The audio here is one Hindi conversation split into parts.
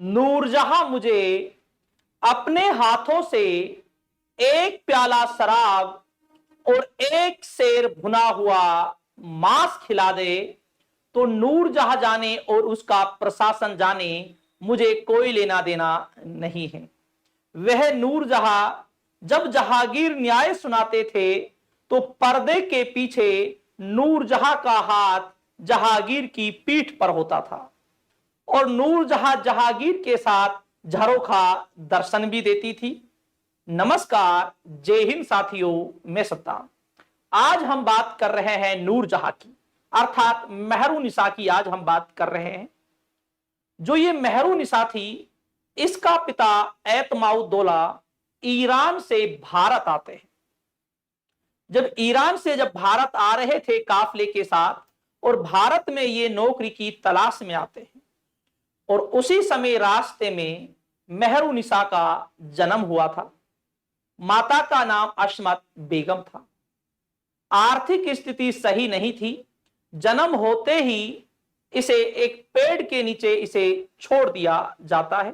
नूरजहां मुझे अपने हाथों से एक प्याला शराब और एक सेर भुना हुआ मांस खिला दे तो नूरजहां जाने और उसका प्रशासन जाने, मुझे कोई लेना देना नहीं है। वह नूरजहां जब जहांगीर न्याय सुनाते थे तो पर्दे के पीछे नूरजहां का हाथ जहांगीर की पीठ पर होता था और नूरजहां जहांगीर के साथ झरोखा दर्शन भी देती थी। नमस्कार, जय हिंद साथियों, मैं सत्ताम। आज हम बात कर रहे हैं नूरजहां की, अर्थात मेहरुनिसा की आज हम बात कर रहे हैं। जो ये मेहरुनिसा थी, इसका पिता एतमाउद्दौला ईरान से भारत आते हैं। जब भारत आ रहे थे काफले के साथ और भारत में ये नौकरी की तलाश में आते हैं और उसी समय रास्ते में मेहरुनिसा का जन्म हुआ था। माता का नाम अशमत बेगम था। आर्थिक स्थिति सही नहीं थी। जन्म होते ही इसे एक पेड़ के नीचे इसे छोड़ दिया जाता है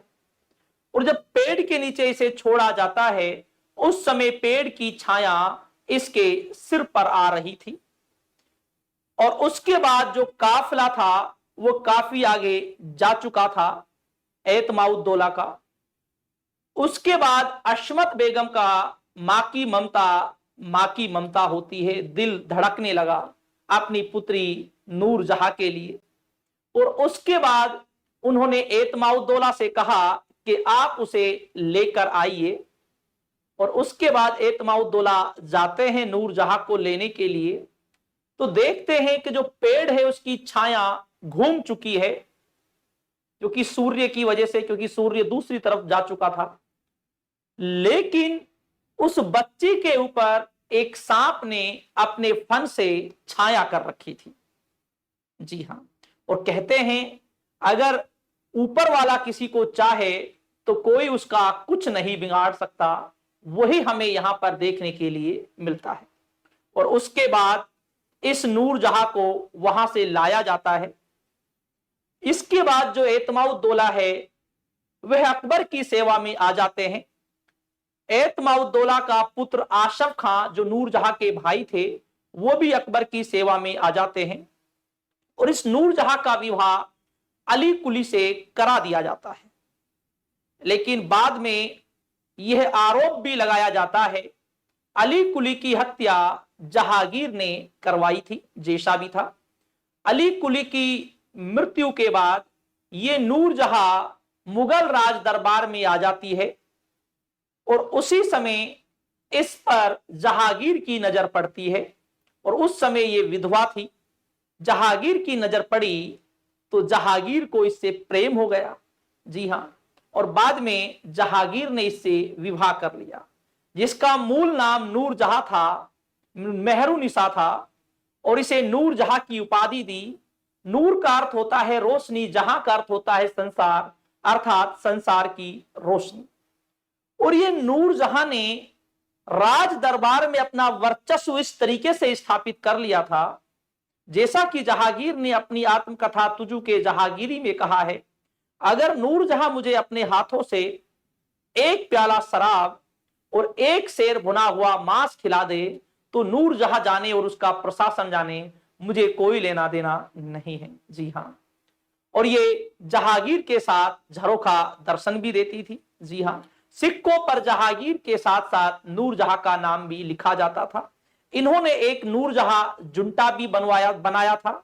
और जब पेड़ के नीचे इसे छोड़ा जाता है उस समय पेड़ की छाया इसके सिर पर आ रही थी और उसके बाद जो काफिला था वो काफी आगे जा चुका था एतमाउद्दौला का। उसके बाद अशमत बेगम का मां की ममता होती है। दिल धड़कने लगा अपनी पुत्री नूरजहां के लिए और उसके बाद उन्होंने एतमाउद्दौला से कहा कि आप उसे लेकर आइए और उसके बाद एतमाउद्दौला जाते हैं नूरजहां को लेने के लिए। तो देखते हैं कि जो पेड़ है उसकी छाया घूम चुकी है क्योंकि सूर्य की वजह से, क्योंकि सूर्य दूसरी तरफ जा चुका था, लेकिन उस बच्ची के ऊपर एक सांप ने अपने फन से छाया कर रखी थी। जी हां, और कहते हैं अगर ऊपर वाला किसी को चाहे तो कोई उसका कुछ नहीं बिगाड़ सकता। वही हमें यहां पर देखने के लिए मिलता है और उसके बाद इस नूरजहां को वहां से लाया जाता है। इसके बाद जो एतमाउद्दौला है वह अकबर की सेवा में आ जाते हैं। एतमाउद्दौला का पुत्र आशफ खां जो नूरजहां के भाई थे वो भी अकबर की सेवा में आ जाते हैं और इस नूरजहां का विवाह अली कुली से करा दिया जाता है। लेकिन बाद में यह आरोप भी लगाया जाता है अली कुली की हत्या जहांगीर ने करवाई थी, जेशा भी था। अली कुली की मृत्यु के बाद यह नूरजहां मुगल राज दरबार में आ जाती है और उसी समय इस पर जहांगीर की नजर पड़ती है और उस समय ये विधवा थी। जहांगीर की नजर पड़ी तो जहांगीर को इससे प्रेम हो गया। जी हां, और बाद में जहांगीर ने इससे विवाह कर लिया जिसका मूल नाम नूरजहां था, मेहरुनिसा था और इसे नूरजहां की उपाधि दी। नूर का अर्थ होता है रोशनी, जहां का अर्थ होता है संसार, अर्थात संसार की रोशनी। और ये नूरजहां ने राज दरबार में अपना वर्चस्व इस तरीके से स्थापित कर लिया था जैसा कि जहांगीर ने अपनी आत्मकथा तुजू के जहांगीरी में कहा है, अगर नूरजहां मुझे अपने हाथों से एक प्याला शराब और एक सेर भुना हुआ मांस खिला दे तो नूरजहां जाने और उसका प्रशासन जाने, मुझे कोई लेना देना नहीं है। जी हां, और ये जहांगीर के साथ झरोखा दर्शन भी देती थी। जी हां, सिक्कों पर जहांगीर के साथ साथ नूरजहां का नाम भी लिखा जाता था। इन्होंने एक नूरजहां जुंटा भी बनाया था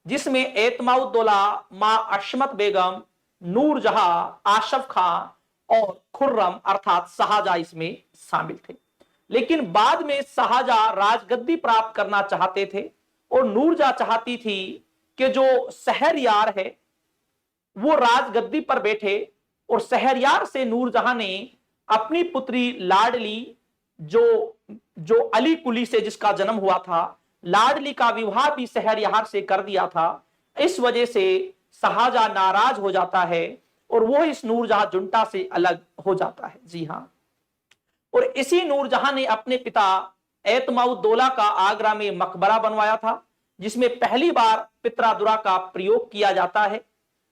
जिसमें एतमाउद्दौला, मां अशमत बेगम, नूरजहां, आशफ खां और खुर्रम अर्थात शाहजहां इसमें शामिल थे। लेकिन बाद में शाहजहां राजगद्दी प्राप्त करना चाहते थे और नूरजहां चाहती थी कि जो शहरयार है वो राजगद्दी पर बैठे और शहरयार से नूरजहां ने अपनी पुत्री लाडली जो अली कुली से जिसका जन्म हुआ था, लाडली का विवाह भी शहरयार से कर दिया था। इस वजह से शाहजहां नाराज हो जाता है और वो इस नूरजहां जुंटा से अलग हो जाता है। जी हां, और इसी नूरजहां ने अपने पिता एतमाउद्दौला का आगरा में मकबरा बनवाया था जिसमें पहली बार पित्रादुरा का प्रयोग किया जाता है।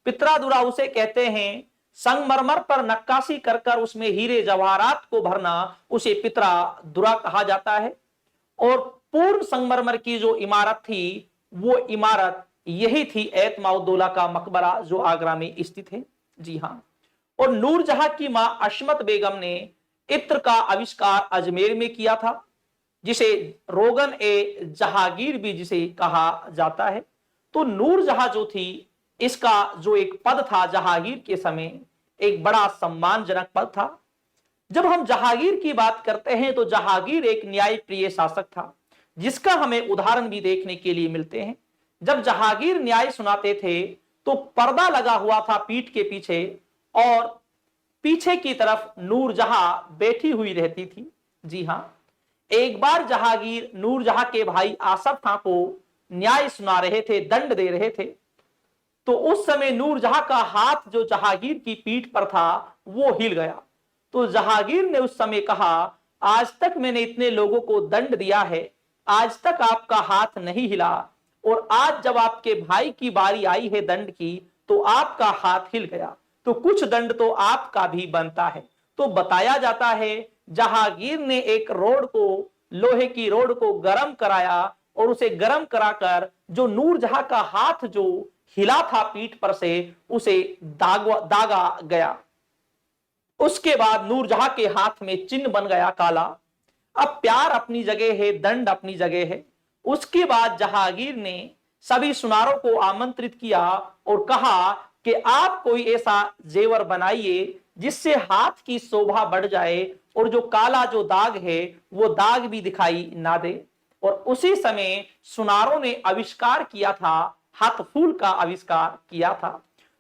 पित्रादुरा उसे कहते हैं संगमरमर पर नक्काशी कर कर उसमें हीरे जवाहरात को भरना उसे पितरा दुरा कहा जाता है। और पूर्ण संगमरमर की जो इमारत थी वो इमारत यही थी एतमाउद्दौला का मकबरा जो आगरा में स्थित है। जी हां। और नूरजहां की मां अशमत बेगम ने इत्र का आविष्कार अजमेर में किया था, जिसे रोगन ए जहांगीर भी जिसे कहा जाता है। तो नूरजहां जो थी, इसका जो एक पद था जहांगीर के समय, एक बड़ा सम्मानजनक पद था। जब हम जहांगीर की बात करते हैं तो जहांगीर एक न्यायप्रिय शासक था, जिसका हमें उदाहरण भी देखने के लिए मिलते हैं। जब जहांगीर न्याय सुनाते थे तो पर्दा लगा हुआ था पीठ के पीछे, और पीछे की तरफ नूरजहां बैठी हुई रहती थी। जी हां। एक बार जहांगीर नूरजहां के भाई आसफ खां को न्याय सुना रहे थे, दंड दे रहे थे। तो उस समय नूरजहां का हाथ जो जहांगीर की पीठ पर था वो हिल गया। तो जहांगीर ने उस समय कहा, आज तक मैंने इतने लोगों को दंड दिया है, आज तक आपका हाथ नहीं हिला, और आज जब आपके भाई की बारी आई है दंड की तो आपका हाथ हिल गया, तो कुछ दंड तो आपका भी बनता है। तो बताया जाता है जहांगीर ने एक रोड को, लोहे की रोड को गर्म कराया, और उसे गर्म कराकर जो नूरजहां का हाथ जो हिला था पीठ पर से, उसे दागा गया। उसके बाद नूरजहां के हाथ में चिन्ह बन गया काला। अब प्यार अपनी जगह है, दंड अपनी जगह है। उसके बाद जहांगीर ने सभी सुनारों को आमंत्रित किया और कहा कि आप कोई ऐसा जेवर बनाइए जिससे हाथ की शोभा बढ़ जाए, और जो काला जो दाग है वो दाग भी दिखाई ना दे। और उसी समय सुनारों ने आविष्कार किया था, हाथ फूल का आविष्कार किया था।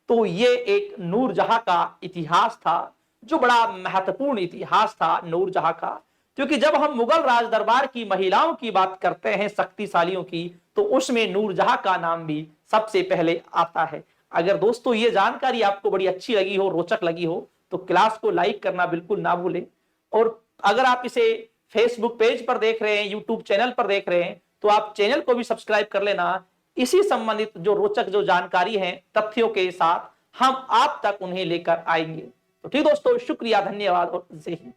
तो ये एक नूरजहां का इतिहास था, जो बड़ा महत्वपूर्ण इतिहास था नूरजहां का। क्योंकि जब हम मुगल राज दरबार की महिलाओं की बात करते हैं, शक्तिशालियों की, तो उसमें नूरजहां का नाम भी सबसे पहले आता है। अगर दोस्तों ये जानकारी आपको बड़ी अच्छी लगी हो, रोचक लगी हो, तो क्लास को लाइक करना बिल्कुल ना भूलें। और अगर आप इसे फेसबुक पेज पर देख रहे हैं, यूट्यूब चैनल पर देख रहे हैं, तो आप चैनल को भी सब्सक्राइब कर लेना। इसी संबंधित जो रोचक जो जानकारी है तथ्यों के साथ हम आप तक उन्हें लेकर आएंगे। तो ठीक दोस्तों, शुक्रिया, धन्यवाद और जय हिंद।